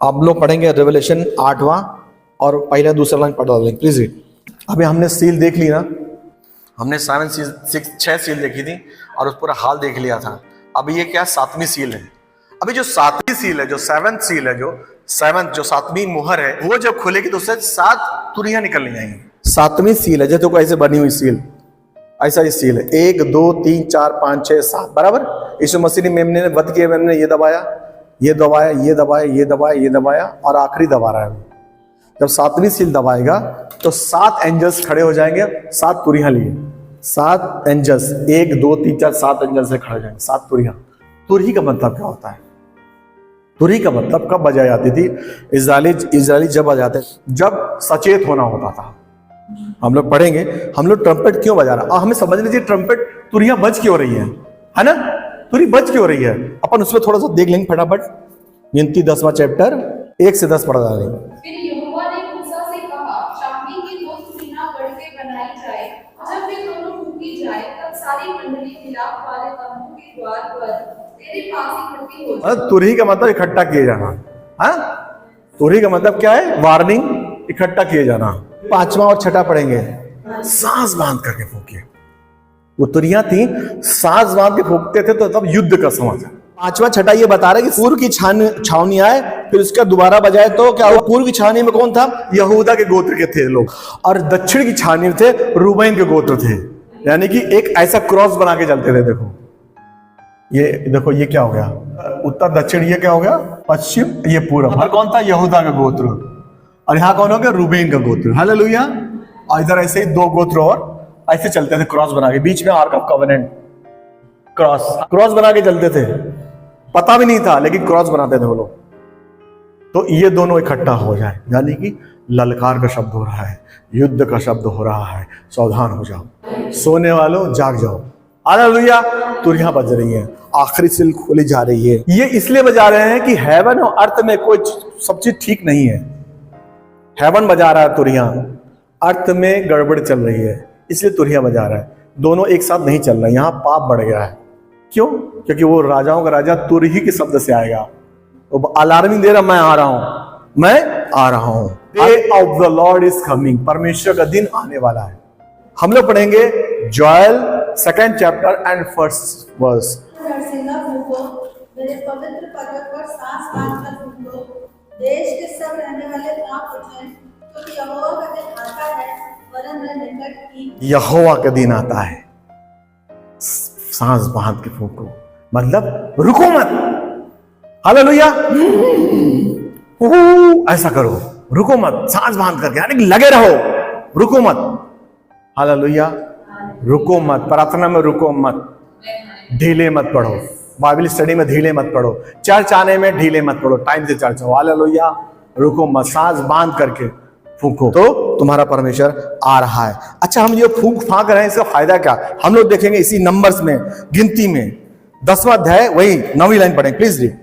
आप लोग पढ़ेंगे रेवलेशन 8वां और पहला दूसरा लाइन पढ़ डालेंगे प्लीज रीड। अभी हमने सील देख ली ना, हमने 6 सील देखी थी और उस पूरा हाल देख लिया था। अभी ये क्या 7वीं सील है। अभी जो 7वीं सील है, जो 7th सील है, जो 7वीं मुहर है, वो जब खुलेगी तो उससे 7 तुरियां निकलनी आएंगी। 7वीं सील है जो तो ऐसे बनी हुई सील, ऐसा ही सील है 1 2 3 4 5 6 7 बराबर। यीशु मसीह ने मेमने ने वध किया, मेमने ये दबाया, ये दबाया, ये दबाया, ये दबाया, ये दबाया और आखिरी दबा रहा है। जब 7वीं सील दबाएगा तो 7 एंजल्स खड़े हो जाएंगे, 7 तुरियां लिए, 7 एंजल्स 1 2 3 4 7 एंजल्स से खड़े हो जाएंगे, 7 तुरियां। तुरही का मतलब क्या होता है? तुरही का मतलब कब बजाई जाती थी? इजरायली जब बजाते, जब सचेत होना होता था। हम लोग पढ़ेंगे, हम लोग ट्रम्पेट क्यों बजा रहा है, हमें समझ लीजिए ट्रम्पेट तुरियां बज क्यों रही है ना? तुरी बज क्यों रही है, अपन उसमें थोड़ा सा देख लेंगे फटाफट। गिनती 10वां चैप्टर 1 से 10 पढ़ डालेंगे। फिर यहोवा ने मूसा से कहा, चांदी की 2 तुरियां गढ़ के बनाई जाए, जब वे दोनों फूंकी जाए तब सारी मंडली मिलाप वाले तम्बू के द्वार पर तेरे पास इकट्ठी हो जाए। तुरही का मतलब इकट्ठा किए जाना। हाँ, तुरही का मतलब क्या है? वार्निंग, इकट्ठा किए जाना। 5वां और 6ठा पढ़ेंगे। सांस बांध करके फूकिए। वो तुरियां थी, सांस बांध के फूकते थे तो तब युद्ध का समय था। 5वां 6ठा ये बता रहा है कि पूर्व की छावनी आए, फिर उसका दोबारा बजाए तो क्या वो पूर्व की छावनी में कौन था? यहूदा के गोत्र के थे लोग, और दक्षिण की छावनी में थे रूबेन के गोत्र थे। यानी कि एक ऐसा क्रॉस बना के चलते थे। देखो ये, देखो ये क्या हो गया? उत्तर दक्षिण, ये क्या हो गया? पश्चिम, ये पूर्व। और कौन था? यहूदा का गोत्र। और यहाँ कौन हो गया? रूबेन का गोत्र। हालेलुया। और इधर ऐसे ही 2 गोत्र और ऐसे चलते थे क्रॉस बना के, बीच में आर्क ऑफ कवेनेंट, क्रॉस बना के चलते थे। पता भी नहीं था लेकिन क्रॉस बनाते थे वो लोग। तो ये दोनों इकट्ठा हो जाए, यानी कि ललकार का शब्द हो रहा है, युद्ध का शब्द हो रहा है। सावधान हो जाओ, सोने वालों जाग जाओ। हालेलुया। तुरियां बज रही हैं, आखिरी सील खोली जा रही है। ये इसलिए बजा रहे हैं कि हेवन और अर्थ में कोई सब चीज ठीक नहीं है। हेवन बजा रहा है तुरियां, अर्थ में गड़बड़ चल रही है, इसलिए तुरियां बजा रहा है। दोनों एक साथ नहीं चल रहे, यहां पाप बढ़ गया है। क्यों? क्योंकि वो राजाओं का राजा तुरही के शब्द से आएगा। वो अलार्मिंग दे रहा, मैं आ रहा हूं, मैं आ रहा हूं। Day of the Lord is coming, परमेश्वर का दिन आने वाला है। हम लोग पढ़ेंगे Joel 2nd chapter and 1st verse. नरसिंगा फूको, मेरे पवित्र पर्वत पर सांस बांधकर फूको, देश के सब रहने वाले कांप उठें, क्योंकि यहोवा का दिन आता है, वरन वह निकट ही। यहोवा का दिन आता है, सांस बांध के फूको, मतलब रुको मत। हालेलुया। ऐसा करो, रुको मत, सांस बांध करके, यानी कि लगे रहो, रुको मत। हालेलुया। रुको मत, प्रार्थना में रुको मत, ढीले मत पढ़ो, बाइबल स्टडी में ढीले मत पढ़ो, चर्च आने में ढीले मत पढ़ो, टाइम से चर्च हो। हालेलुया। रुको मत, सांस बांध करके फूको, तो तुम्हारा परमेश्वर आ रहा है। अच्छा, हम ये फूंक फांक रहे हैं, इसका फायदा क्या? हम लोग देखेंगे इसी नंबर्स में, गिनती में 10वां अध्याय वही 9वीं लाइन पढ़ें प्लीज रीड।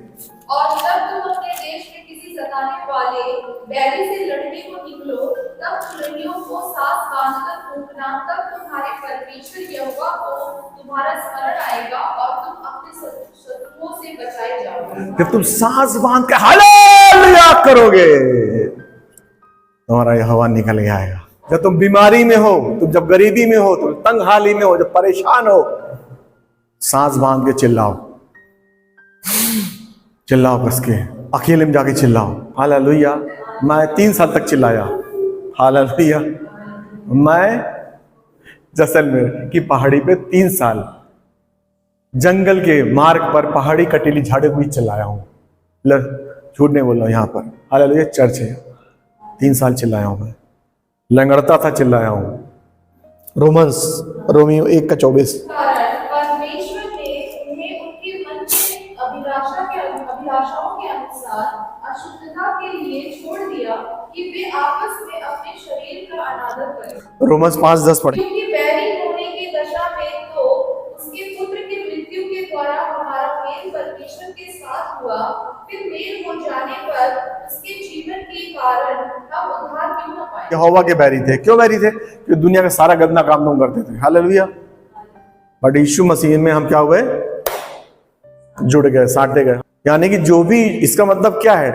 और जब तुम अपने देश में किसी सताने वाले बैरी से लड़ने को निकलो, तब तुरहियों को सांस बांधकर फूंकना, तब तुम्हारे परमेश्वर यहोवा को तुम्हारा स्मरण आएगा और तुम अपने शत्रुओं से बचाए जाओगे। जब तुम सांस बांध के हालेलुया करोगे, तुम्हारा यहोवा निकल के आएगा। जब तुम बीमारी में हो, तुम जब गरीबी में हो, तुम तंगहाली में हो, जब परेशान हो, सांस बांध के चिल्लाओ, चिल्लाओ कस के, अकेले में जाके चिल्लाओ। हालेलुया। मैं 3 साल तक चिल्लाया। हालेलुया। मैं जैसलमेर की पहाड़ी पे 3 साल जंगल के मार्ग पर पहाड़ी कटीली झाड़ियों के बीच चिल्लाया हूँ। झूठ नहीं बोल रहा हूँ, यहाँ पर हालेलुया चर्च है। 3 साल चिल्लाया हूँ मैं, लंगड़ता था, चिल्लाया हूँ। रोमियो 1:24। परमेश्वर ने उन्हें उनके मन की अभिलाषाओं के अनुसार अशुद्धता के लिए छोड़ दिया कि वे आपस में अपने शरीर का अनादर करें। रोमन्स 5:10 पढ़े। क्योंकि बैरी होने की दशा में तो उसके पुत्र की मृत्यु के द्वारा हमारा मेल परमेश्वर के साथ हुआ, फिर मेल हो जाने पर उसके जीवन के कारण हम उद्धार क्यों न पाए। यहोवा के बैरी थे। क्यों बैरी थे? कि दुनिया का सारा गंदा काम तुम करते थे। हालेलुया। बट यीशु मसीह में हम क्या हुए? जुड़ गए, साटे गए। यानी कि जो भी, इसका मतलब क्या है?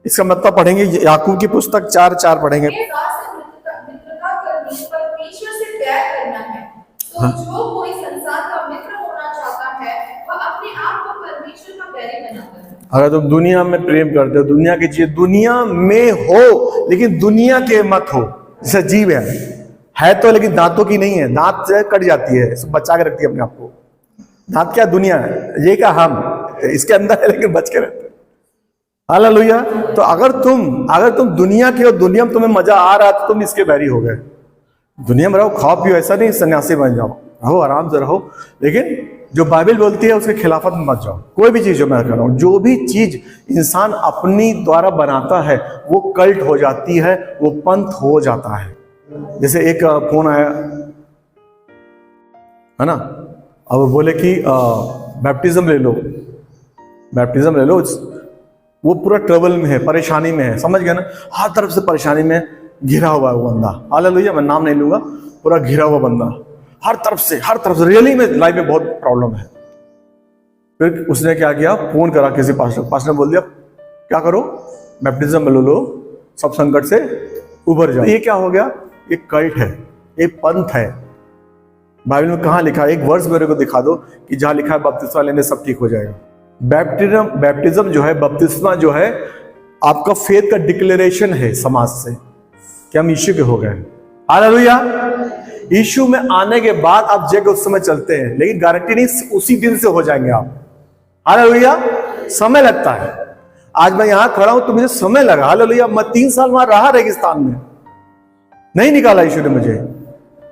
इसका मतलब पढ़ेंगे याकूब की पुस्तक 4:4 पढ़ेंगे। बेजार से मित्रता करनी परमेश्वर से बैर करना है। तो जो कोई संसार का मित्र होना चाहता है वह अपने आप को परमेश्वर का बैरी बनाता है। अगर तुम दुनिया में प्रेम करते हो, दुनिया की चीज दुनिया में हो लेकिन दुनिया के मत हो। जैसे जीव है तो लेकिन दांतों की नहीं है, दांत से कट जाती है, सब बचा के रखती है अपने आप को। दांत क्या दुनिया है, ये क्या हम इसके अंदर है लेकिन बच के रहते हैं। हालेलुया। तो अगर तुम दुनिया के हो, दुनिया में तुम्हें मजा आ रहा है तो तुम इसके बैरी हो गए। दुनिया में रहो, खाओ पियो, ऐसा नहीं सन्यासी बन जाओ, रहो आराम से रहो, लेकिन जो बाइबल बोलती है उसके खिलाफत में मत जाओ। कोई भी चीज जो मैं कर रहा हूं, जो भी चीज इंसान अपनी द्वारा बनाता है वो कल्ट हो जाती है, वो पंथ हो जाता है। जैसे एक फोन आया है ना, अब बोले कि बैप्टिज्म ले लो, बैप्टिज्म ले लो, वो पूरा ट्रबल में है, परेशानी में है, समझ गया ना, हर तरफ से परेशानी में घिरा हुआ है वो बंदा। हालेलुया, मैं नाम नहीं लूंगा, पूरा घिरा हुआ बंदा हर तरफ से रियली में लाइफ में बहुत प्रॉब्लम है। फिर उसने क्या किया, फोन करा किसी पास्टर ने बोल दिया क्या करो, बैप्टिज्म ले लो, सब संकट से उभर जाओ। ये क्या हो गया, ये कल्ट है, ये पंथ है। बाइबल में कहाँ लिखा है, एक वर्ष मेरे को दिखा दो कि जहां लिखा है बपतिस्मा लेने सब ठीक हो जाएगा। बैप्टिज्म जो है, बपतिस्मा जो है, आपका फेथ का डिक्लेरेशन है समाज से कि हम यीशु के हो गए। हालेलुया। यीशु में आने के बाद आप जगह उस समय चलते हैं, लेकिन गारंटी नहीं उसी दिन से हो जाएंगे आप। हालेलुया। समय लगता है। आज मैं यहां खड़ा हूं तो मुझे समय लगा। हालेलुया। मैं 3 साल वहां रहा रेगिस्तान में, नहीं निकाला यीशु ने मुझे।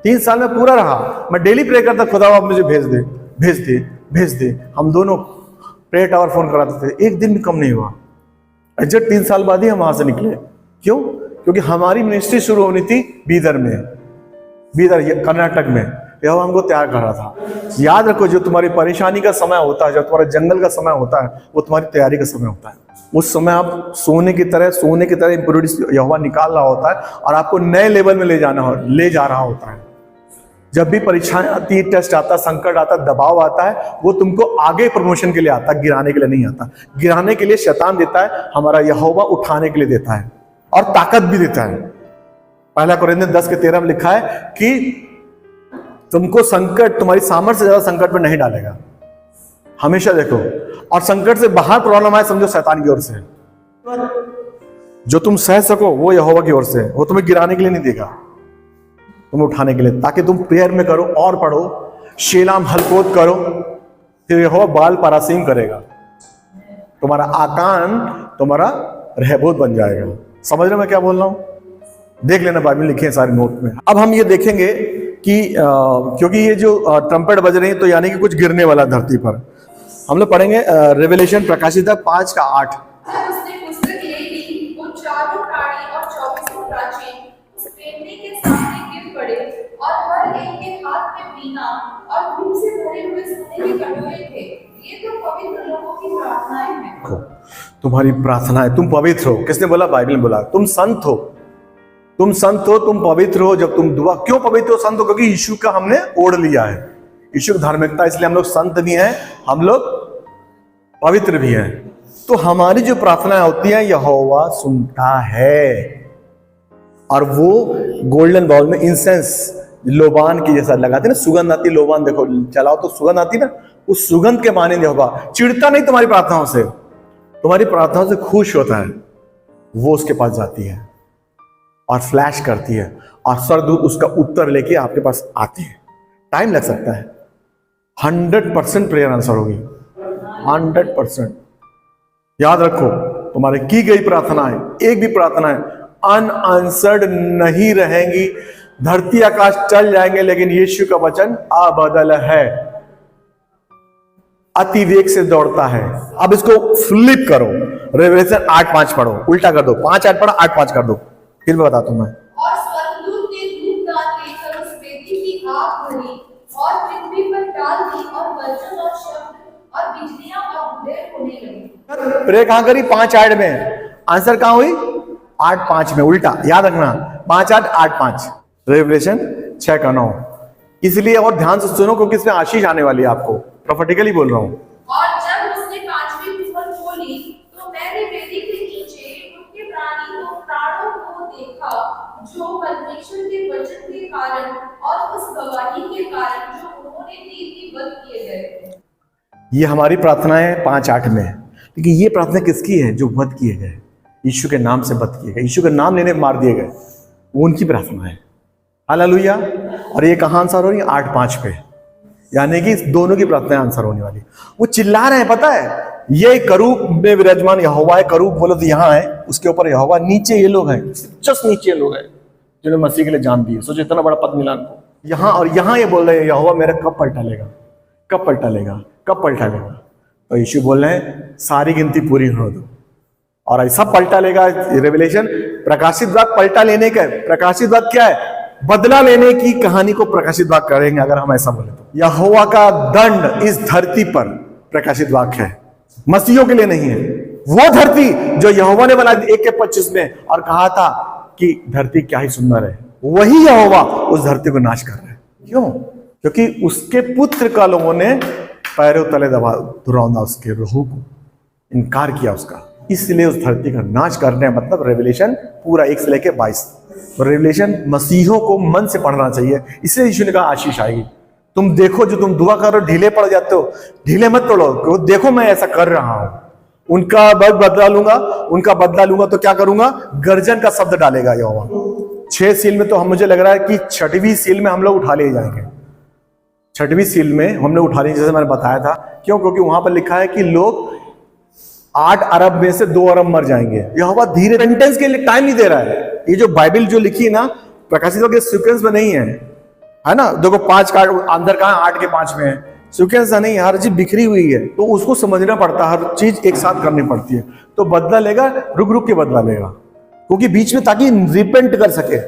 3 साल में पूरा रहा। मैं डेली प्रे करता, खुदा आप मुझे भेज दे, भेज दे, भेज दे। हम दोनों प्रे टावर फोन कराते थे, एक दिन भी कम नहीं हुआ। एग्जैक्ट 3 साल बाद ही हम वहां से निकले। क्यों? क्योंकि हमारी मिनिस्ट्री शुरू होनी थी बीदर में, बीदर कर्नाटक में। यह हमको तैयार कर रहा था। याद रखो, जो तुम्हारी परेशानी का समय होता है, जो तुम्हारे जंगल का समय होता है, वो तुम्हारी तैयारी का समय होता है। उस समय आप सोने की तरह इंप्योरिटीज यहोवा निकाल रहा होता है और आपको नए लेवल में ले जा रहा होता है। जब भी परीक्षाएं आती है, टेस्ट आता, संकट आता, दबाव आता है, वो तुमको आगे प्रमोशन के लिए आता, गिराने के लिए नहीं आता। गिराने के लिए शैतान देता है, हमारा यहोवा उठाने के लिए देता है और ताकत भी देता है। पहला कोरिन्थियों 10:13 में लिखा है कि तुमको संकट तुम्हारी सामर्थ्य से ज्यादा संकट में नहीं डालेगा। हमेशा देखो, और संकट से बाहर प्रॉब्लम आए, समझो शैतान की ओर से। जो तुम सह सको वो यहोवा की ओर से, वो तुम्हें गिराने के लिए नहीं देगा, तुम्हें उठाने के लिए, ताकि तुम प्रेयर में करो और पढ़ो, शेलाम हलकोत करो, फिर यहोवा बाल परासीम करेगा। तुम्हारा आकान तुम्हारा रहबोत बन जाएगा। समझ रहे मैं क्या बोल रहा हूं? देख लेना, बाइबल लिखे हैं सारे नोट में। अब हम ये देखेंगे कि क्योंकि ये जो ट्रम्पेट बज रही है, तो यानी कि कुछ गिरने वाला धरती पर। हम लोग पढ़ेंगे रेवलेशन प्रकाशित 5:8। जब उसने पुस्तक ले ली, वो चारों प्राणी और 24 प्राचीन उस पेंडे के सामने गिर पड़े, और हर एक के हाथ में वीणा और धूप से भरे हुए सोने के कटोरे थे। ये तो पवित्र लोगों की प्रार्थनाएं हैं। तुम्हारी प्रार्थनाएं, तुम पवित्र हो। किसने बोला? बाइबल ने बोला। तुम संत हो, तुम संत हो, तुम पवित्र हो। जब तुम दुआ, क्यों पवित्र हो, संत हो? क्योंकि यीशु का हमने ओढ़ लिया है, यीशु की धार्मिकता, इसलिए हम लोग संत भी हैं, हम लोग पवित्र भी हैं। तो हमारी जो प्रार्थनाएं होती हैं यहोवा सुनता है, और वो गोल्डन बाउल में इंसेंस लोबान की जैसा लगाते ना, सुगंध आती, लोबान देखो चलाओ तो सुगंध आती ना, उस सुगंध के माने यहोवा चिढ़ता नहीं तुम्हारी प्रार्थनाओं से, तुम्हारी प्रार्थनाओं से खुश होता है। वो उसके पास जाती है और फ्लैश करती है, और स्वर्गदूत उसका उत्तर लेके आपके पास आते हैं। टाइम लग सकता है, 100% प्रेयर आंसर होगी, 100%। याद रखो, तुम्हारे की गई प्रार्थनाएं, एक भी प्रार्थनाएं अनआंसर्ड नहीं रहेंगी। धरती आकाश चल जाएंगे, लेकिन यीशु का वचन अबदल है, अति वेग से दौड़ता है। अब इसको फ्लिप करो, रेवलेशन 8:5 पढ़ो, उल्टा कर दो, 5:8 पढ़ो, 8:5 कर दो, फिर मैं बताता हूं मैं। और स्वर्गदूत ने धूपदान लेकर उस वेदी की आग भरी और पृथ्वी पर डाल दी, और गर्जन और शब्द और बिजलियां और धुएं होने लगी। प्रे कहां करी? 5:8 में। आंसर कहां हुई? 8:5 में, उल्टा याद रखना, 5:8 8:5, रेवलेशन 6:9। इसलिए और ध्यान से सुनो, क्योंकि इसमें आशीष आने वाली है आपको, प्रोफेटिकली बोल रहा हूं। और जब उसने 5वीं मुहर खोली, तो मैंने वेदी के नीचे परमेश्वर के वचन के कारण और उस गवाही के कारण जो उन्होंने दी थी वध किए गए। ये हमारी प्रार्थना है 5:8 में, लेकिन ये प्रार्थना किसकी है? जो वध किए गए, यीशु के नाम से वध किए गए, यीशु का नाम लेने मार दिए गए, वो उनकी प्रार्थना है। हालेलुया। और ये कहाँ आंसर हो रही है? 8:5 पे, यानी कि दोनों की प्रार्थना आंसर होने वाली। वो चिल्ला रहे हैं, पता है, ये करूब में विराजमान यहोवा है। करूब बोलो तो यहाँ है, उसके ऊपर यहोवा, नीचे ये लोग हैं, जस्ट नीचे ये लोग हैं जिन्होंने मसीह के लिए जान दी है। सोचो इतना बड़ा पद मिला उनको यहाँ, और यहाँ ये बोल रहे हैं यहोवा मेरा कब पलटा लेगा, कब पलटा लेगा, कब पलटा लेगा। तो यीशु बोल रहे हैं सारी गिनती पूरी होने दो, और ऐसा पलटा लेगा। रेवलेशन प्रकाशित वाक्य पलटा लेने का, प्रकाशित वाक्य क्या है? बदला लेने की कहानी को प्रकाशित वाक्य करेंगे अगर हम ऐसा बोले तो। यहोवा का दंड इस धरती पर प्रकाशित वाक्य है, मसीहों के लिए नहीं है। वो धरती जो यहोवा ने बनाई 1:25 में और कहा था कि धरती क्या ही सुंदर है, वही यहोवा उस धरती को नाश कर रहा है। क्यों? क्योंकि उसके पुत्र का लोगों ने पैरों तले दबा उसके रूह को, इनकार किया उसका, इसलिए उस धरती का नाश करने मतलब रेवलेशन पूरा 1 से लेके 22। तो रेवलेशन मसीहों को मन से पढ़ना चाहिए, इसलिए यीशु ने कहा आशीष आएगी। तुम देखो, जो तुम दुआ करो ढीले पड़ जाते हो, ढीले मत तोड़ो, देखो मैं ऐसा कर रहा हूं, उनका बदला लूंगा, उनका बदला लूंगा तो क्या करूंगा? गर्जन का शब्द डालेगा यहोवा। 6 सील में तो हम, मुझे लग रहा है कि 6वीं सील में हम लोग उठा ले जाएंगे। 6वीं सील में हमने उठा ली, जैसे मैंने बताया था। क्यों? क्योंकि वहां पर लिखा है कि लोग 8 अरब में से 2 अरब मर जाएंगे। यहोवा धीरे, सेंटेंस के लिए टाइम नहीं दे रहा है। ये जो बाइबल जो लिखी है ना, प्रकाशित के सीक्वेंस में नहीं है ना। देखो 5 का अंदर कहां, 8 के 5 में है, सीक्वेंस नहीं, हर चीज बिखरी हुई है, तो उसको समझना पड़ता है, हर चीज एक साथ करनी पड़ती है। तो बदला लेगा, रुक रुक के बदला लेगा, क्योंकि बीच में, ताकि रिपेंट कर सके।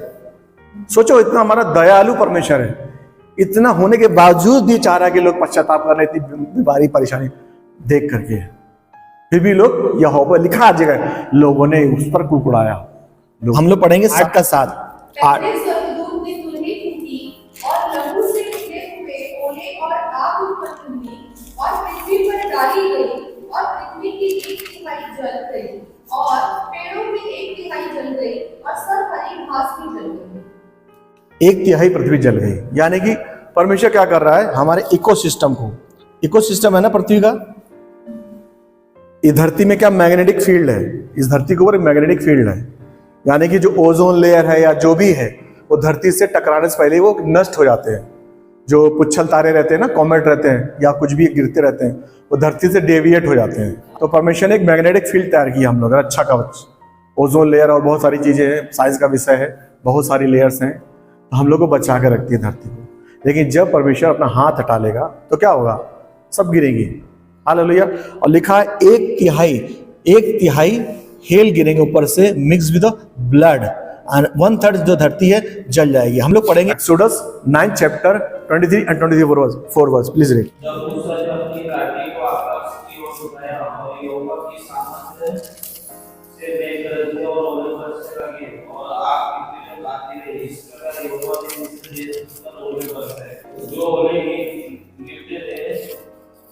सोचो इतना हमारा दयालु परमेश्वर है, इतना होने के बावजूद भी चाह रहा है कि लोग पश्चाताप कर रहे, इतनी बीमारी परेशानी देख करके, फिर भी लोग यहोवा, लिखा आ जगह, लोगों ने उस पर कुड़कुड़ाया। हम लोग पढ़ेंगे 7 का 7। पहले स्वर्गदूत ने तुरही फूंकी और लहू से निकले हुए ओले और आग उत्पन्न हुई और पृथ्वी पर डाली गई, और पृथ्वी की 1/3 जल गई, और पेड़ों की 1/3 जल गई, और सब हरी घास भी जल गई। 1/3 पृथ्वी जल गई। यानी कि परमेश्वर क्या कर रहा है? हमारे इकोसिस्टम को, इकोसिस्टम है ना पृथ्वी का, इस धरती में क्या मैग्नेटिक फील्ड है, इस धरती के ऊपर मैग्नेटिक फील्ड है, यानी कि जो ओजोन लेयर है या जो भी है, वो धरती से टकराने से पहले वो नष्ट हो जाते हैं। जो पुच्छल तारे रहते हैं ना, कॉमेट रहते हैं या कुछ भी गिरते रहते हैं, वो धरती से डेविएट हो जाते हैं। तो परमेश्वर ने एक मैग्नेटिक फील्ड तैयार किया हम लोग, अच्छा कवच, ओजोन लेयर और बहुत सारी चीजें हैं, साइंस का विषय है, बहुत सारी लेयर्स हैं, तो हम लोग को बचा के रखती है धरती को। लेकिन जब परमेश्वर अपना हाथ हटा लेगा तो क्या होगा? सब गिरेंगी। हालेलुया। और लिखा है 1/3 हेल गिरेंगे ऊपर से, मिक्स विद ब्लड, एंड 1/3 जो धरती है जल जाएगी। हम लोग पढ़ेंगे Exodus 9 chapter 23 and 24 verse, please read. जब मूसा ने अपनी लाठी को आकाश की ओर उठाया और यहोवा की सामर्थ से मेघ गरजने और ओले बरसने लगे और आग की बिजली आती रही, इस प्रकार यहोवा ने मिस्र देश पर ओले बरसाए, जो ओले गिरते थे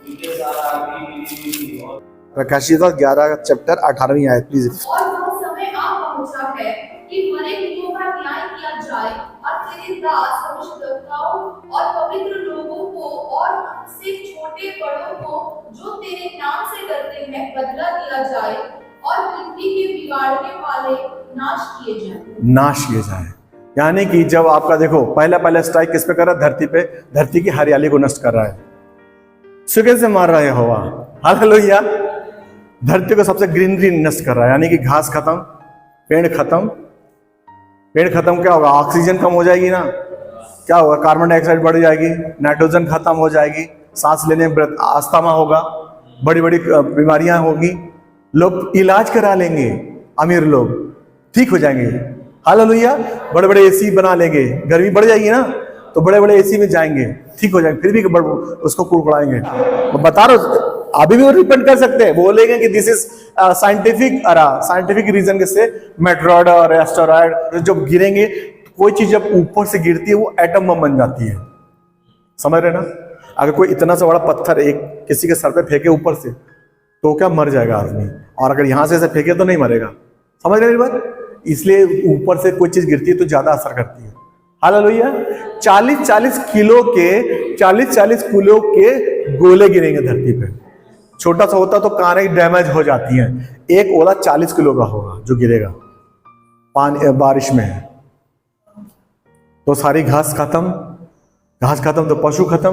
उनके साथ आग की बिजली थी। और प्रकाशित 11 चैप्टर 18वीं आयत, प्लीज। और वो समय आ पहुंचा है कि मरे हुओं का न्याय किया जाए, और तेरे दास भविष्यद्वक्ताओं और पवित्र लोगों को और उनसे छोटे बड़ों को जो तेरे नाम से डरते हैं बदला दिया जाए, और पृथ्वी के बिगाड़ने वाले नाश किए जाए, नाश किए जाए। यानी कि जब आपका देखो पहला स्ट्राइक किस पे कर रहा है? धरती पे, धरती की हरियाली को नष्ट कर रहा है, सूखे से मार रहा है हवा। हालेलुया। धरती को सबसे ग्रीनरी नष्ट कर रहा है, यानी कि घास खत्म, पेड़ खत्म। पेड़ खत्म क्या होगा? ऑक्सीजन कम हो जाएगी ना, क्या होगा? कार्बन डाइऑक्साइड बढ़ जाएगी, नाइट्रोजन खत्म हो जाएगी, सांस लेने में अस्थमा होगा, बड़ी बड़ी बीमारियां होगी, लोग इलाज करा लेंगे, अमीर लोग ठीक हो जाएंगे। हालेलुया। बड़े बड़े एसी बना लेंगे, गर्मी बढ़ जाएगी ना तो बड़े बड़े एसी में जाएंगे, ठीक हो जाएंगे, फिर भी उसको कुड़कुड़ाएंगे। बता रहा हूं, अभी भी वो रिपेंट कर सकते हैं, बोलेंगे कि दिस इज साइंटिफिक रीजन के से मेट्रॉइड और एस्टेरॉइड जब गिरेंगे, कोई चीज जब ऊपर से गिरती है वो एटम बम बन जाती है, समझ रहे ना? अगर कोई इतना सा बड़ा पत्थर एक किसी के सर पे फेंके ऊपर से तो क्या मर जाएगा आदमी, और अगर यहां से फेंके तो नहीं मरेगा। समझ रहे मेरी बात? इसलिए ऊपर से कोई चीज गिरती है तो ज्यादा असर करती है। हालेलुया। 40-40 किलो के गोले गिरेंगे धरती पे। छोटा सा होता तो कारें डैमेज हो जाती हैं, एक ओला 40 किलो का होगा जो गिरेगा पानी बारिश में। तो सारी घास खत्म तो पशु खत्म,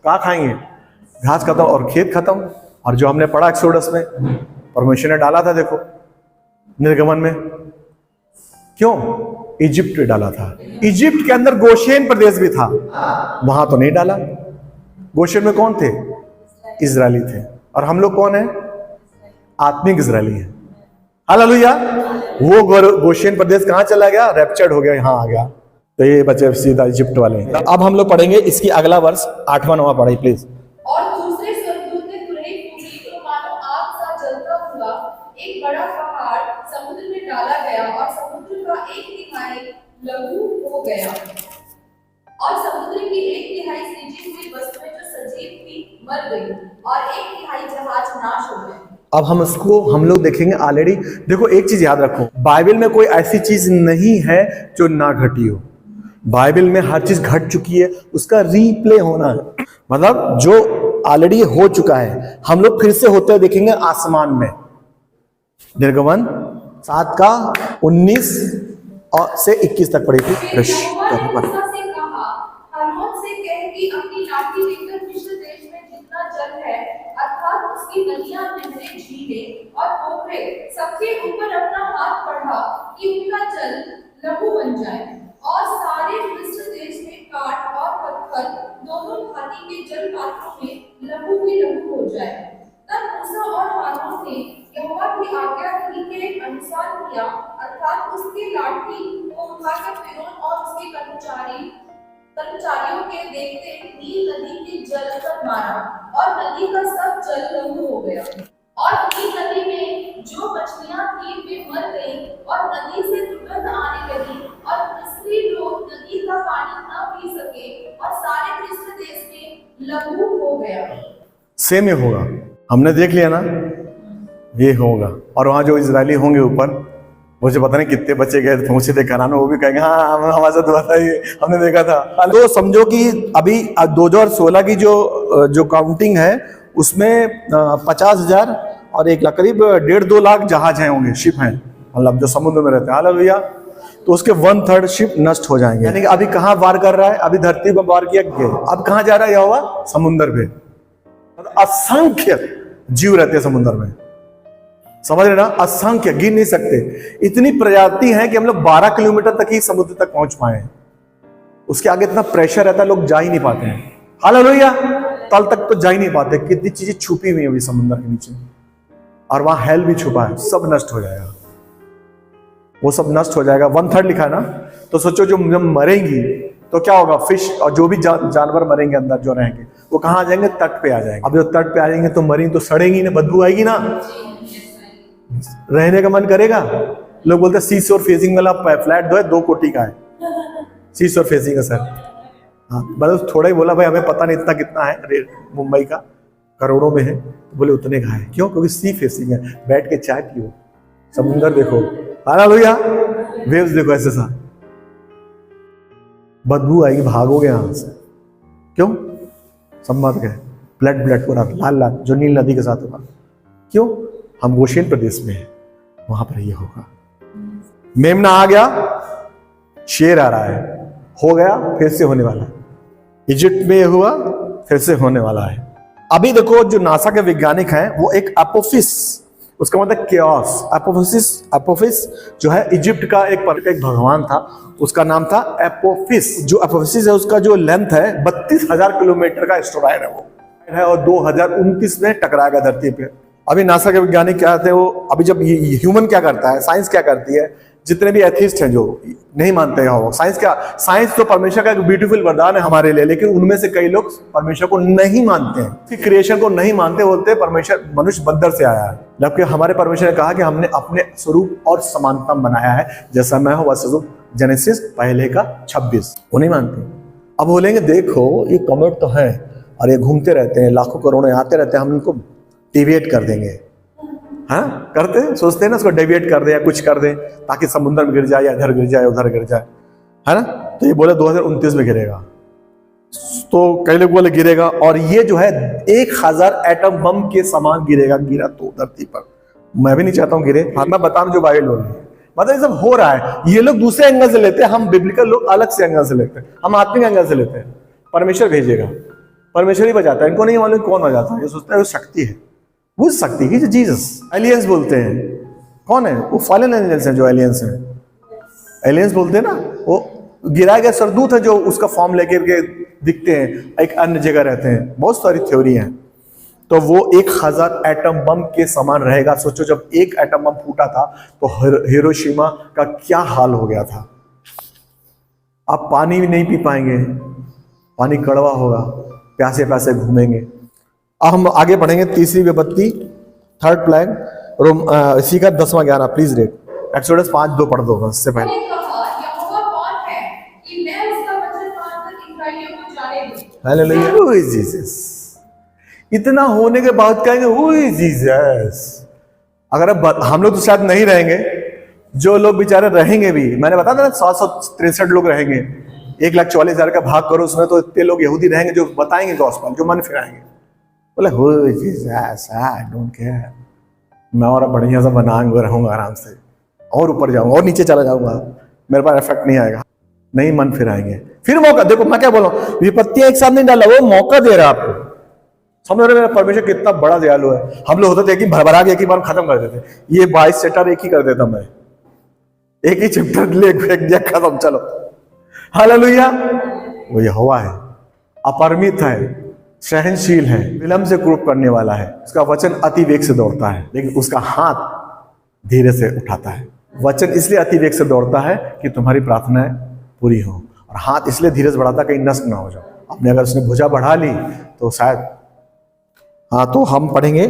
कहाँ खाएंगे? घास खत्म और खेत खत्म। और जो हमने पढ़ा एक्सोडस में परमेश्वर ने डाला था, देखो निर्गमन में, क्यों? इजिप्ट में डाला था। इजिप्ट के अंदर गोशेन प्रदेश भी था, वहां तो नहीं डाला। गोशेन में कौन थे? इजरायली थे। और हम लोग कौन है? आत्मिक इजरायली है। हालेलुया। वो गोशेन प्रदेश कहां चला गया? रैप्चर्ड हो गया, यहां आ गया। तो ये बचे सीधा इजिप्ट वाले। अब हम लोग पढ़ेंगे इसकी अगला वर्ष 8वां पढ़ाई प्लीज। और दूसरे स्वर्गदूत ने तुरही फूंकी तो मानो आग सा जलता हुआ एक बड़ा पहाड़ समुद्र में डाला गया और समुद्र का 1/3 लघु हो गया और समुद्र की 1/3 सींची हुई वस्तुएं जो सजीव थी मर गई और 1/3 जहाज नाश हो गए। अब हम लोग देखेंगे ऑलरेडी। देखो एक चीज याद रखो, बाइबल में कोई ऐसी चीज नहीं है जो ना घटी हो। बाइबल में हर चीज घट चुकी है, उसका रीप्ले होना है, मतलब जो ऑलरेडी हो चुका है। हम लोग फिर से होते देखेंगे आसमान में। निर्गमन 7 का 19 से 21 तक पढ़ी थी। यहोवा ने मूसा से कहा, हारून से कह कि अपनी लाठी लेकर मिस्र देश में जितना जल है अर्थात उसकी नदियां, नहरें, झीलें और पोखरे सबके ऊपर अपना हाथ बढ़ा कि उनका जल लहू बन जाए और सारे मिस्र देश में काट और पत्थर दोनों भांति के जल पात्रों में लहू ही लहू हो जाए। तब मूसा और हारून ने यहोवा की आज्ञा के अनुसार किया, अर्थात उसकी लाठी को उठाकर फिरौन और उसके कर्मचारियों के देखते नील नदी के जल पर मारा और नदी का सब जल लहू हो गया और नील नदी में जो मछलियां थी वे मर गईं और नदी से दुर्गंध आने लगी और मिस्री लोग नदी का पानी न पी सके और सारे मिस्र देश में लहू हो गया। सेम ही होगा, हमने देख लिया ना, ये होगा। और वहां जो इजरायली होंगे ऊपर, मुझे पता नहीं कितने बच्चे गए पहुंचे थे कराना, वो भी कहेंगे हाँ हमारे साथ हुआ था, ये हमने देखा था। तो समझो कि अभी 2016 की जो काउंटिंग है उसमें 50,000 और 1 लाख, करीब 1.5-2 लाख जहाज हैं होंगे, शिप हैं, मतलब जो समुद्र में रहते हैं। हालेलुया। तो उसके 1/3 शिप नष्ट हो जाएंगे। यानी कि अभी कहाँ वार कर रहा है? अभी धरती पर वार किया गया, अब कहाँ जा रहा है यहोवा? समुद्र पे। असंख्य जीव रहते हैं समुद्र में, समझ रहे ना? असंख्य, गिन नहीं सकते। इतनी प्रजाति है कि हम लोग 12 किलोमीटर तक ही समुद्र तक पहुंच पाए। उसके आगे इतना प्रेशर रहता है, लोग जा ही नहीं पाते हैं। हालेलुया। तल तक तो जा ही नहीं पाते। कितनी चीजें छुपी हुई है अभी समुद्र के नीचे, और वहां हेल भी छुपा है। सब नष्ट हो जाएगा, वो सब नष्ट हो जाएगा। 1/3 लिखा है ना। तो सोचो जो मरेंगी तो क्या होगा? फिश और जो भी जानवर मरेंगे अंदर जो रहेंगे वो कहाँ आ जाएंगे? तट पे आ जाएंगे। अब जो तट पे आ जाएंगे तो मरी तो सड़ेंगी ना, बदबू आएगी ना, रहने का मन करेगा। लोग बोलते हैं सीशोर फेसिंग वाला फ्लैट जो है 2 कोटी का है, सीशोर फेसिंग है सर। हाँ, मतलब थोड़ा ही बोला भाई, हमें पता नहीं इतना कितना है रेट, मुंबई का करोड़ों में है। तो बोले उतने का है। क्यों? क्योंकि सी फेसिंग है, बैठ के चाय पियो, समुद्र देखो, हालेलुया, वेव्स देखो, ऐसे सा बदबू आएगी, भागोगे यहां से। क्यों? संबंध गए ब्लड पूरा लाल लाल, जो नील नदी के साथ होगा। क्यों? हम गोशेन प्रदेश में हैं, वहां पर ये होगा। मेमना आ गया, शेर आ रहा है, हो गया, फिर से होने वाला। इजिप्ट में हुआ, फिर से होने वाला है। अभी देखो जो नासा के वैज्ञानिक हैं वो एक अपोफिस, उसका मतलब केओस, अपोफिस जो है इजिप्ट का एक भगवान था, उसका नाम था एपोफिस। जो अपोफिस है उसका जो लेंथ है 32,000 किलोमीटर का एस्टेरॉयड है वो है, और 2029 में टकराएगा धरती पे। अभी नासा के वैज्ञानिक क्या कहते हैं वो, अभी जब ह्यूमन क्या करता है, साइंस क्या करती है, जितने भी एथिस्ट हैं जो नहीं मानते हैं वो साइंस तो परमेश्वर का एक ब्यूटीफुल वरदान है हमारे लिए, लेकिन उनमें से कई लोग परमेश्वर को नहीं मानते हैं, कि क्रिएशन को नहीं मानते, बोलते हैं परमेश्वर मनुष्य बंदर से आया है। जबकि हमारे परमेश्वर ने कहा कि हमने अपने स्वरूप और समानता बनाया है, जैसा मैं हूं वैसा तुम, जेनेसिस 1:26। वो नहीं मानते। अब बोलेंगे देखो ये कमेंट तो है और ये घूमते रहते हैं, लाखों करोड़ों आते रहते हैं, हम इनको डिविएट कर देंगे। हाँ करते हैं, सोचते हैं ना उसको डेविएट कर दे या कुछ कर दे ताकि समुद्र में गिर जाए या इधर गिर जाए उधर गिर जाए, है ना। तो ये बोले 2029 में गिरेगा, तो कई लोग बोले गिरेगा, और ये जो है 1000 एटम बम के समान गिरेगा। गिरा तो धरती पर, मैं भी नहीं चाहता हूं गिरे, हाँ मैं बता रहा हूं जो बाइबल बोल रही है। मतलब ये सब हो रहा है, ये लोग दूसरे एंगल से लेते हैं, हम बिब्लिकल लोग अलग से एंगल से लेते हैं, हम आत्मिक एंगल से लेते हैं। परमेश्वर भेजेगा, परमेश्वर ही बजाता है, इनको नहीं मालूम कौन बजाता है, ये सोचता है वो शक्ति है, वो शक्ति ही जो जीसस। एलियंस बोलते हैं, कौन है वो? फॉलन एंजल्स हैं जो एलियंस हैं, एलियंस बोलते हैं ना, वो गिराए गए सरदूत है जो उसका फॉर्म लेकर के दिखते हैं, एक अन्य जगह रहते हैं, बहुत सारी थ्योरी हैं। तो वो 1000 एटम बम के समान रहेगा। सोचो जब एक एटम बम फूटा था तो हिरोशिमा का क्या हाल हो गया था। आप पानी भी नहीं पी पाएंगे, पानी कड़वा होगा, प्यासे प्यासे घूमेंगे। अब हम आगे बढ़ेंगे, तीसरी विपत्ति, थर्ड प्लेग, इसी का 10वां 11, प्लीज रीड एक्सोडस 5:2 पढ़ दो बस से पहले। उसने कहा, यहोवा कौन है कि मैं उसका वचन मानकर इस्राएलियों को जाने दूं? Hallelujah, who is Jesus. इतना होने के बाद कहेंगे हु इज जीसस। अगर अब हम लोग तो शायद नहीं रहेंगे, जो लोग बेचारे रहेंगे भी, मैंने बताया था ना 763 लोग रहेंगे, 1,40,000 का भाग करो उसमें, तो इतने लोग यहूदी रहेंगे जो बताएंगे गॉस्पेल, जो मन फिराएंगे, बोले who is Jesus, I don't care, मैं और बढ़िया सा बनाऊंगा, रहूंगा आराम से, और ऊपर जाऊंगा और नीचे चला जाऊंगा, मेरे पास इफेक्ट नहीं आएगा। नहीं मन फिराएंगे, फिर मौका देखो, मैं क्या बोल रहा हूं, विपत्तियां एक साथ नहीं डाला, वो मौका दे रहा है आपको। समझ रहे, मेरा परमेश्वर कितना बड़ा दयालु है। हम लोग होते थे कि भरभरा के एक ही बार खत्म कर देते, ये 22 चैप्टर एक ही कर देता मैं, एक ही चैप्टर ले फेंक दिया, खत्म, चलो हालेलुया। वो यहोवा है, अपरिमित है, सहनशील है, विलंब से क्रोध करने वाला है, उसका वचन अति वेग से दौड़ता है, लेकिन उसका हाथ धीरे से उठाता है। वचन इसलिए अति वेग से दौड़ता है कि तुम्हारी प्रार्थनाएं पूरी हो, और हाथ इसलिए धीरे से बढ़ाता है कहीं नष्ट ना हो जाओ। आपने अगर उसने भुजा बढ़ा ली तो शायद, हाँ तो हम पढ़ेंगे,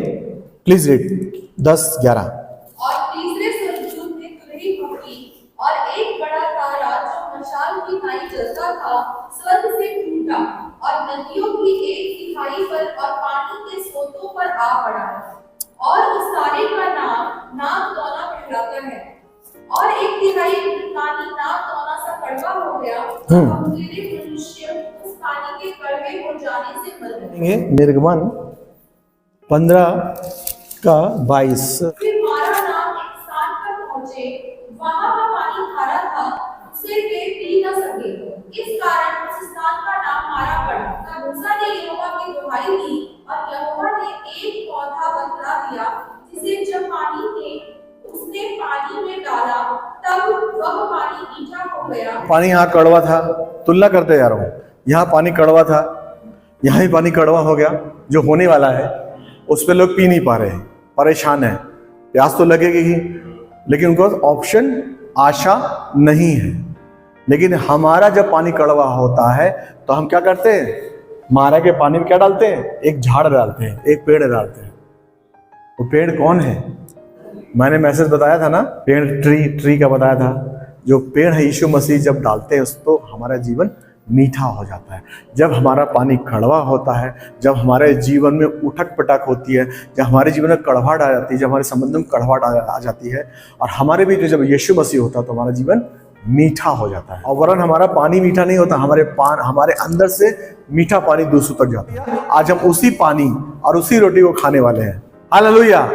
प्लीज रीड 10-11। और तीसरे स्वर्गदूत ने तुरही फूंकी, और एक बड़ा तारा जो मशाल की नाई जलता था स्वर्ग से टूटा, और नदियों की 1/3 पर और पानी के स्रोतों पर आ पड़ा, और उस तारे का नाम नागदौना कहलाता है, और 1/3 पानी नागदौना सा कड़वा हो गया, और अकेले मनुष्य उस पानी के कड़वे हो जाने से मर गए। निर्गमन 15:22। फिर मारा नाम एक स्थान पर पहुंचे, वहां का पानी खारा था, उसे वे पी न सके, इस कारण उस स्थान का नाम मारा पड़ा। तब मूसा ने यहोवा की दुहाई दी, और यहोवा ने एक पौधा बतला दिया, जिसे जब उसने पानी में डाला, तब वह पानी मीठा हो गया। पानी यहाँ कड़वा था, तुलना करते जा रहा हूं, यहाँ पानी कड़वा था, यहाँ ही पानी कड़वा हो गया, जो होने वाला है उस पर लोग पी नहीं पा रहे हैं, परेशान है, प्यास तो लगेगी ही, लेकिन उनको ऑप्शन, आशा नहीं है। लेकिन हमारा जब पानी कड़वा होता है तो हम क्या करते हैं, मारा के पानी में क्या डालते हैं, एक झाड़ डालते हैं, एक पेड़ डालते हैं। वो पेड़ कौन है? मैंने मैसेज बताया था ना, पेड़ ट्री का बताया था। जो पेड़ है यीशु मसीह, जब डालते हैं उसको, हमारा जीवन मीठा हो जाता है। जब हमारा पानी कड़वा होता है, जब हमारे जीवन में उठक पटक होती है, जब हमारे जीवन में कड़वाहट आ जाती है, जब हमारे संबंध में कड़वाहट आ जाती है, और हमारे बीच में जब यीशु मसीह होता है तो हमारा जीवन मीठा हो जाता है। और वरन हमारा पानी मीठा नहीं होता, हमारे अंदर से मीठा पानी दूसरों तक जाता है। आज हम उसी पानी और उसी रोटी को खाने वाले हैं। हालेलुया।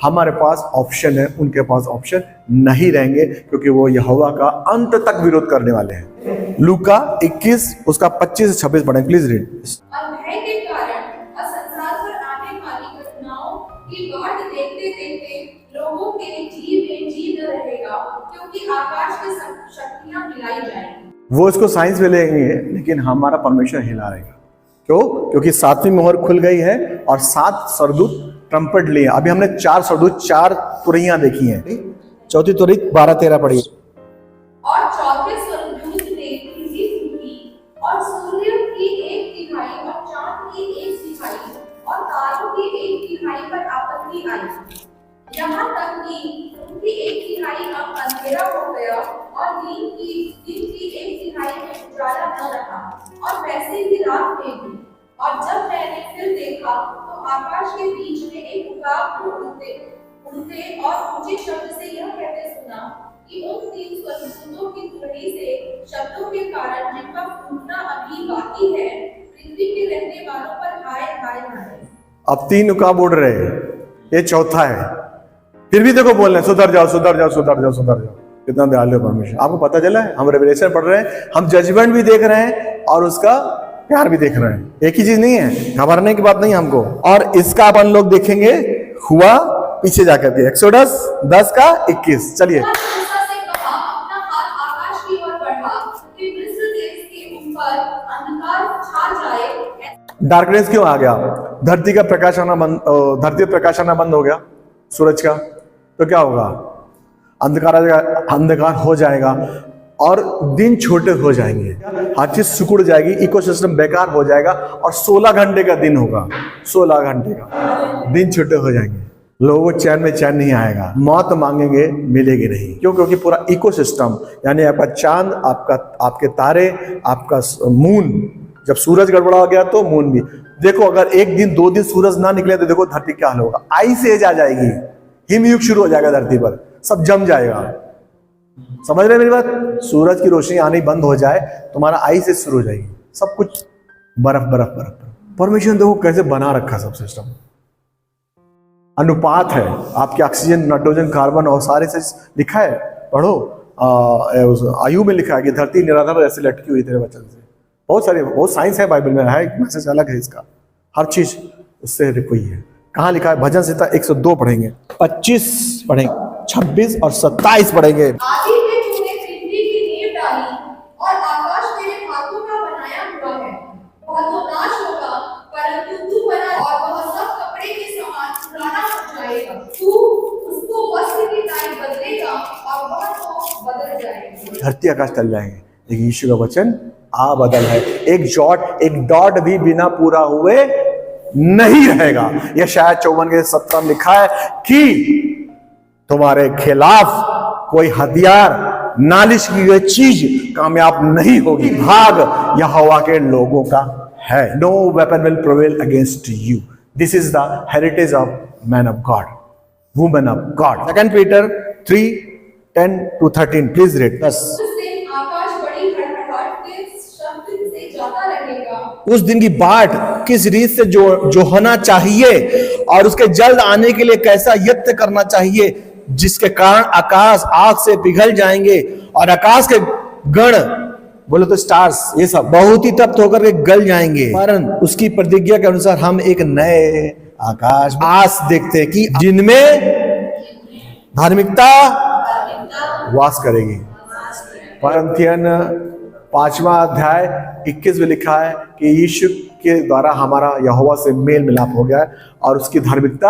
हमारे पास ऑप्शन है, उनके पास ऑप्शन नहीं रहेंगे, क्योंकि वो यहोवा का अंत तक विरोध करने वाले हैं। लूका 21 उसका 25 से 26 पढ़ें, प्लीज रीड। और भय के कारण और संसार पर आने वाली घटनाओं की बाट देखते देखते लोगों के जीव में जी न रहेगा, क्योंकि आकाश की शक्तियां मिलाई जाएंगी। वो इसको साइंस में लेंगे, लेकिन हमारा परमेश्वर हिला रहेगा। क्यों? क्योंकि 7वीं मोहर खुल गई है और 7 स्वर्गदूत ट्रम्पेट लिए। अभी हमने 4 स्वर्गदूत, 4 तुरहियां देखी हैं। चौथी तुरही 12-13 पढ़िए। और चौथे स्वर्गदूत ने तुरही फूंकी, और सूर्य की 1/3 और चांद की 1/3 और तारों की 1/3 पर आपत्ति आई, यहाँ तक कि उनकी 1/3 अब अंधेरा हो गया, और दिन की 1/3 में उजाला न रहा, और वैसे ही रात में भी। और जब मैंने फिर देखा तो आकाश के बीच में एक उकाब को उनसे और ऊंचे शब्द से यह कहते सुना कि उन 3 स्वर्गदूतों की ध्वनि से शब्दों के कारण जिनका फूटना अभी बाकी है, पृथ्वी के रहने वालों पर हाय हाय हाय। अब 3 उकाब उड़ रहे हैं, ये चौथा है। फिर भी देखो बोल रहे हैं सुधर जाओ सुधर जाओ सुधर जाओ सुधर जाओ। कितना दयालु परमेश्वर। आपको पता चला है, हम रेवलेशन पढ़ रहे हैं, हम जजमेंट भी देख रहे हैं और उसका प्यार भी देख रहे हैं। एक ही चीज नहीं है, घबराने की बात नहीं है हमको। और इसका अपन लोग देखेंगे हुआ पीछे जाकर के एक्सोडस 10 का 21। चलिए मूसा से कहा, अपना हाथ आकाश की ओर बढ़ा कि मिस्र देश के ऊपर अंधकार छा जाए। डार्कनेस क्यों आ गया? धरती का प्रकाश आना बंद, धरती प्रकाश आना बंद हो गया सूरज का, तो क्या होगा? अंधकार आ जाएगा, अंधकार हो जाएगा और दिन छोटे हो जाएंगे, हर चीज सिकुड़ जाएगी, इकोसिस्टम बेकार हो जाएगा और 16 घंटे का दिन होगा। 16 घंटे का दिन छोटे हो जाएंगे, लोगों को चैन में चैन नहीं आएगा, मौत मांगेंगे मिलेगी नहीं। क्यों? क्योंकि पूरा इकोसिस्टम यानी आपका चांद, आपके तारे, आपका मून, जब सूरज गड़बड़ा हो गया तो मून भी। देखो अगर 1 दिन 2 दिन सूरज ना निकले तो देखो धरती क्या हाल होगा। आइस एज आ जाएगी, हिमयुग शुरू हो जाएगा, धरती पर सब जम जाएगा। समझ रहे मेरी बात? सूरज की रोशनी आनी बंद हो जाए, तुम्हारा आइस एज शुरू हो जाएगी, सब कुछ बर्फ बर्फ बर्फ। परमेश्वर ने देखो कैसे बना रखा सब सिस्टम, अनुपात है आपके ऑक्सीजन, नाइट्रोजन, कार्बन और सारे से लिखा है। पढ़ो आयु में लिखा है कि धरती निराधार ऐसे लटकी हुई तेरे वचन से। बहुत सारे, बहुत साइंस है बाइबल में, है एक मैसेज अलग है इसका, हर चीज उससे हुई है। कहाँ लिखा है? भजन संहिता 102 पढ़ेंगे, 25 पढ़ेंगे, 26 और 27 पढ़ेंगे। आदि में तूने पृथ्वी की नींव डाली और आकाश तेरे हाथों का बनाया हुआ है। वह तो नाश होगा, परंतु तू बना और वह सब कपड़े के समान पुराना हो जाएगा। तू उसको वस्त्र की नाई बदलेगा और वह तो बदल जाएगा। धरती आकाश टल जाएंगे लेकिन यीशु का वचन आ बदल है। एक डॉट भी बिना पूरा हुए नहीं रहेगा। यह शायद 54 के 17 में लिखा है कि तुम्हारे खिलाफ कोई हथियार, नालिश की हुई चीज कामयाब नहीं होगी। भाग यहोवा के लोगों का है। No weapon will prevail against you. This is the heritage of man of God, women of God. 2 Peter 3:10-13 please read. उस दिन आकाश बड़ी हड़हड़ाहट के शब्द से जाता रहेगा। उस दिन की बाट किस रीत से जो होना चाहिए और उसके जल्द आने के लिए कैसा यत्न करना चाहिए, जिसके कारण आकाश आग से पिघल जाएंगे और आकाश के गण, बोले तो स्टार्स, ये सब बहुत ही तप्त होकर के गल जाएंगे। कारण उसकी प्रतिज्ञा के अनुसार हम एक नए आकाश आस देखते हैं कि जिनमें धार्मिकता वास करेगी। कोरिन्थियन 5वां अध्याय 21 में लिखा है कि यीशु के द्वारा हमारा यहोवा से मेल मिलाप हो गया है और उसकी धार्मिकता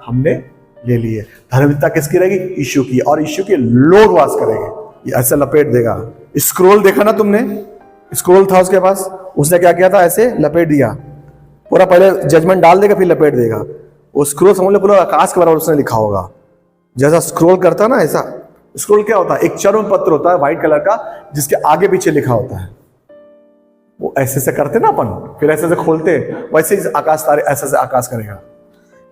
हमने ले ली है। धार्मिकता किसकी रहेगी? यीशु की, और यीशु के लोग वास करेंगे। ये ऐसे लपेट देगा। स्क्रोल देखा ना तुमने? स्क्रोल था उसके पास, उसने क्या किया था? ऐसे लपेट दिया पूरा, पहले जजमेंट डाल देगा फिर लपेट देगा। वो स्क्रोल समझ लो पूरा आकाश के बराबर उसने लिखा होगा। जैसा स्क्रोल करता ना, ऐसा स्क्रोल क्या होता है? एक चर्म पत्र होता है व्हाइट कलर का, जिसके आगे पीछे लिखा होता है। वो ऐसे से करते ना अपन, फिर ऐसे से खोलते, वैसे ही आकाश तारे ऐसे से आकाश करेगा।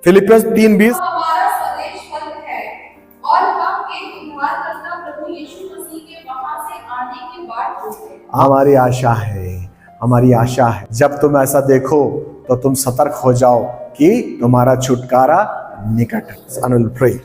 फिलिपियंस 3:20 हमारा स्वदेश फल है और हम एक उद्धारकर्ता प्रभु यीशु मसीह के वहां से आने की बाट जोते हैं। हमारी आशा है, हमारी आशा है। जब तुम ऐसा देखो तो तुम सतर्क हो जाओ कि तुम्हारा छुटकारा निकट है।